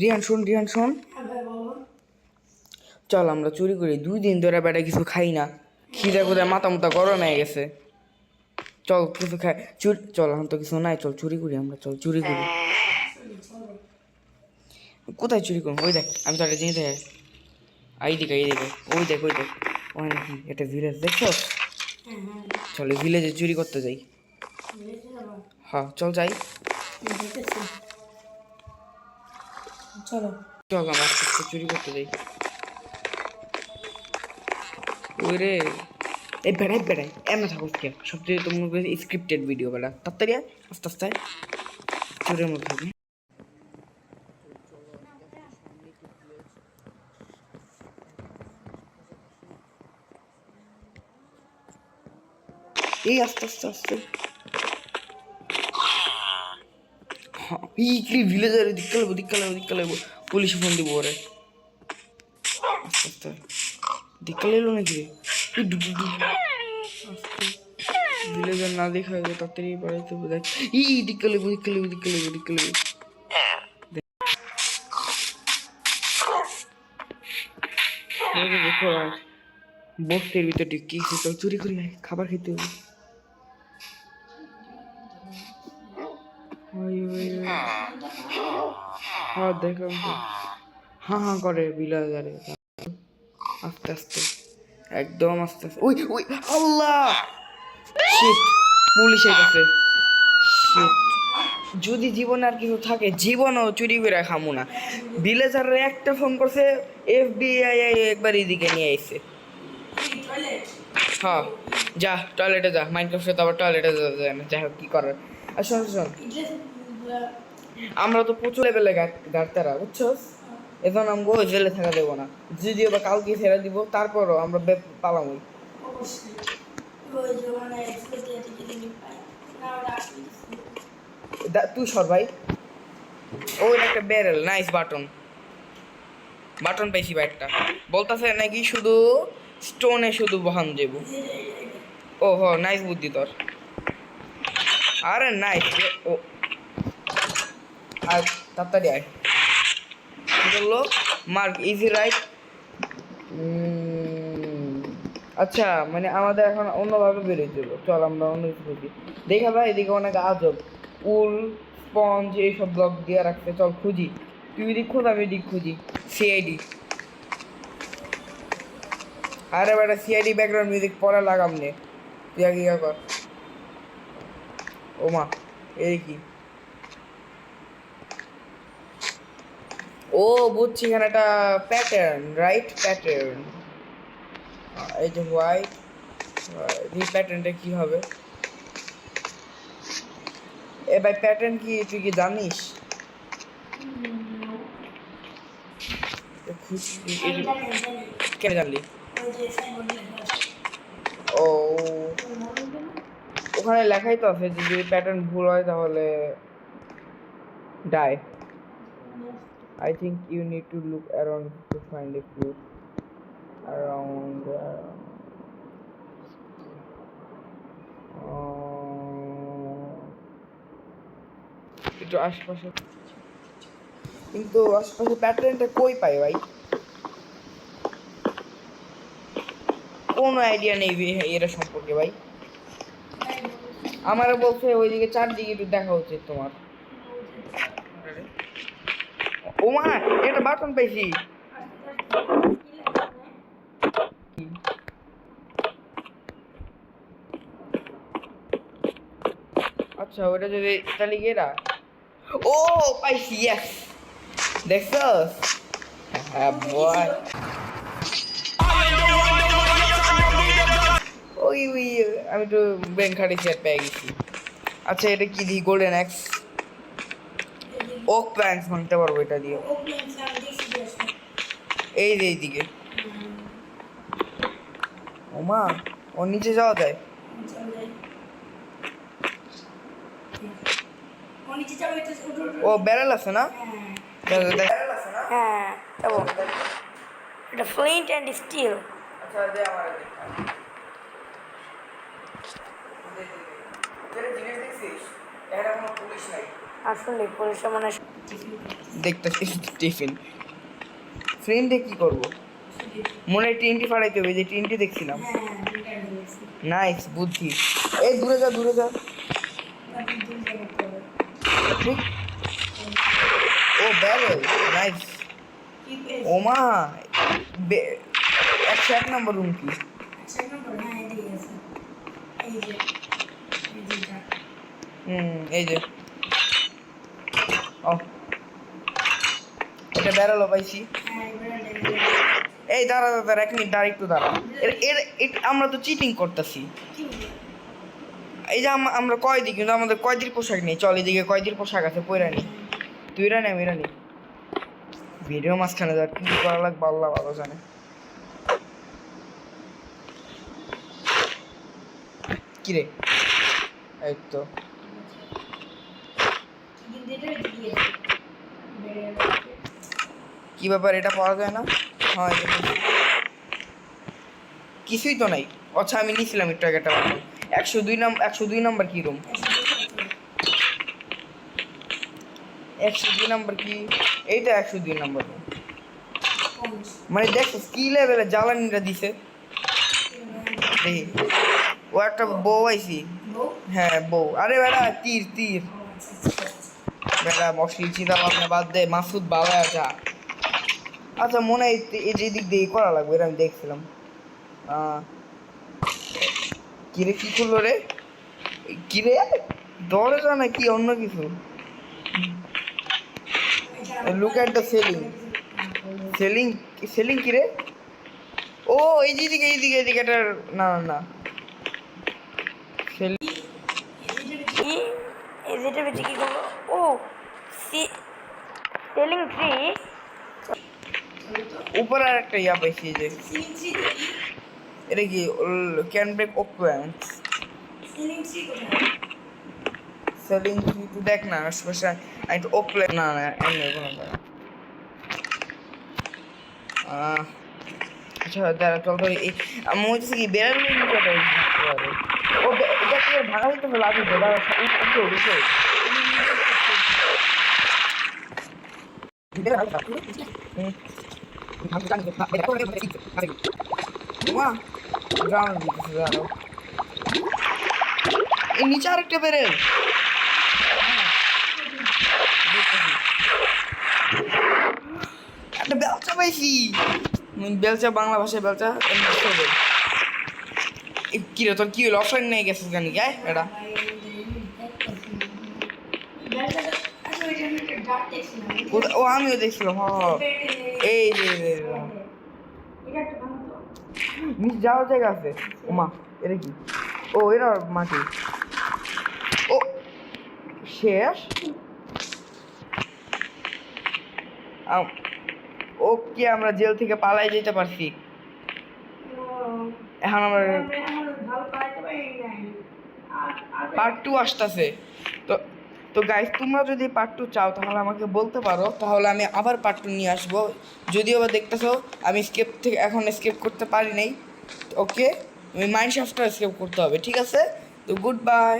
রিহান শোন চল আমরা চুরি করি 2 দিন ধরে বেটা কিছু খাই না খিদে খুদে মাথা মুথা গরম হয়ে গেছে চল কিছু খাই চল এখন তো কিছু নাই চল চুরি করি আমরা চল চুরি করি কোথায় চুরি করবো ওই দেখ আমি তো একটা জিনিস দেখ এইদিকে ওই দেখ ওখানে কি একটা ভিলেজ দেখছো চল ভিলেজে চুরি করতে যাই হ্যাঁ চল যাই চলো চল আমরা আস্তে আস্তে চুরি করতে যাই ওই রে এই বেড়াই এমন থাকো কে সবচেয়ে তো মনে করি স্ক্রিপ্টেড ভিডিও বেড়া তাড়াতাড়ি আস্তে আস্তে চোরের মধ্যে থাকি এই আস্তে এই কি ভিলেজার দিক কালাবো পুলিশ ফোন দিব ওরে আস্তে দিক কালাইলো নাকি ভিলেজার না দেখা যাবে তাড়াতাড়ি বাড়াইতে দেখ এই দিক কালাবো দেখো বস্তির ভিতরে কি চল চুরি করি খাবার খেতে হবে হ্যাঁ দেখলাম তো হ্যাঁ করে বিলাজারে আস্তে একদম আস্তে ওই আল্লাহ শিট পুলিশের কাছে শিট যদি জীবনে আর কিছু থাকে জীবনও চুরি করে খামু না ভিলেজাররা একটা ফোন করছে FBI একবার এদিকে নিয়ে আইছে হ্যাঁ যা টয়লেটে যা মাইনক্রাফটে তো আবার টয়লেটে যায় না যাই হোক কি করার আর শোন আমরা তো প্রচুর লেভেলে গাড়তারা বুঝছো এখন আমগো জেলে থাকা দেবো না যদিও বা কাউকে ছেড়ে দিব তারপরও আমরা পালামই তুই সর ভাই ওই একটা ব্যারেল নাইস বাটন পাইছি বা একটা বলতাছে নাকি শুধু স্টোনে শুধু বহান দেব ও হ নাইস বুদ্ধি তোর আরে নাইস ও আর তাড়াতাড়ি আয় কি বললো মার্ক ইজি রাইট আচ্ছা মানে আমাদের এখন অন্যভাবে বেরোচ্ছিল চল আমরা অন্য কিছু খুঁজি দেখা ভাই এদিকে অনেক আজব উল স্পঞ্জ এইসব ব্লক দিয়ে রাখতে চল খুঁজি তুই এদিক খোঁজ আমি এদিক খুঁজি সিআইডি আরে বেটা সিআইডি ব্যাকগ্রাউন্ড মিউজিক পরে লাগাম নে তুই আগে ইয়া কর ও মা এই কি ও বুঝছি এখানে একটা প্যাটার্ন রাইট প্যাটার্ন এই যে হোয়াইট এই প্যাটার্নটা কি হবে এ ভাই প্যাটার্ন কি তুই কি জানিস কেন জানলি ও ওখানে লেখাই তো আছে যদি প্যাটার্ন ভুল হয় তাহলে die I think you need to look around to find a clue around একটু আশপাশে কিন্তু আশপাশে প্যাটার্নটা কই পাই ভাই কোনো আইডিয়া নেই এরা সম্পর্কে ভাই আমার বলছে ওইদিকে চারদিকে একটু দেখা উচিত তোমার ও মা একটা বাটন পাইছি আচ্ছা ওটা যদি তাহলে গেরা ও পাইছি ইয়েস দেখছস হ্যাঁ বয় ওই আমি তো ব্যাংক খাটি সেট পেয়ে গেছি আচ্ছা এটা কি the golden axe oak planks ভাঙতে পারবো এটা দিয়ে এই যে এইদিকে ওমা ওর নিচে যাওয়া যায় ও ব্যারেল আছে না হ্যাঁ এটা ফ্লিন্ট অ্যান্ড স্টিল আচ্ছা দে আমার জিনিস দেখছিস এখানে কোনো পুলিশ নাই আসলে পুলিশের মনে দেখতেছি টিফিন। ফ্রেন্ডে কি করব? মনে হয় টিনটি ফাড়াইতে হবে, যে টিনটি দেখছিলাম। নাইস বুদ্ধি। এই দূরে যা, দূরে যা। ঠিক। ও ব্যারেল, নাইস। ওমা 101 নম্বর রুম কি? এই যে ও এটা ব্যারেলও পাইছি। এই দাঁড়া দাঁড়া, 1 মিনিট দাঁড়া, একটু দাঁড়া। আমরা তো চিটিং করতেছি। এই যে আমরা কয়দি, কিন্তু আমাদের কয়দির পোশাক নেই। চল এদিকে কয়দির পোশাক আছে, পয়রা নি। তুই রানি আমি রানি। ভিডিও মাঝখানে যা কি করা লাগবে আল্লাহ ভালো জানে। কিরে এই তো কি ব্যাপার, এটা পাওয়া যায় না? হ্যাঁ কিছুই তো নাই। আচ্ছা আমি নিয়েছিলাম একটু আগে একটা 102 নম্বর কি রুম? 102 নম্বর কি? এইটা 102 নম্বর রুম। মানে দেখো কি লেভেলে জ্বালানিটা দিছে। দেখি ও একটা বউ আইছি। হ্যাঁ বউ। আরে বেড়া তীর তীর বেড়া, মশলি চিন্তা ভাবনা বাদ দে, মাসুদ বাবা যা। আচ্ছা মনে হয় এই যে দিক দিয়ে করা লাগবে, এটা আমি দেখছিলাম। কিরে কি করলো রে? কিরে দৌড়ে যা নাকি অন্য কিছু? Look at the selling. Selling selling কিরে? ও এই যে এইদিকে এইদিকে এইদিকে এটা। না না না সেলিং। কি যেটা বেঁচে কি করবো? ও সেলিং ট্রি। উপরে আর একটা ইয়া পাইছি যে এটা কি can break opens. Selling tree দেখ না আশেপাশে। আমি একটু ওপেন না না এমনি কোনো আচ্ছা দাঁড়া চল তো। এই আমি বলতেছি কি বেড়ার ও এটা কি ভাঙা হইতে হবে লাগবে। দাঁড়া উঠে উঠে এই নিচে আরেকটা বেরেল। একটা বেলচা পাইছি। বেলচা বাংলা ভাষায় বেলচা। কিরে তোর কি হলো? অফলাইন নিয়ে গেছিস কেন গায়ে এটা? ও আমিও দেখছিলাম। এই যে নিচে যাওয়ার জায়গা আছে। ওমা এটা কি? ও এটা মাটি। ও শেষ। ওকে আমরা জেল থেকে পালাই যেতে পারছি। এখন আমরা পার্ট 2 আসতেছে। তো তো গাইস তোমরা যদি পার্ট 2 চাও তাহলে আমাকে বলতে পারো, তাহলে আমি আবার পার্ট 2 নিয়ে আসবো। যদিও বা দেখতেছো আমি স্কেপ থেকে এখন স্কেপ করতে পারি নাই। ওকে আমি মাইনশাফটটা স্কেপ করতে হবে, ঠিক আছে? তো গুড বাই।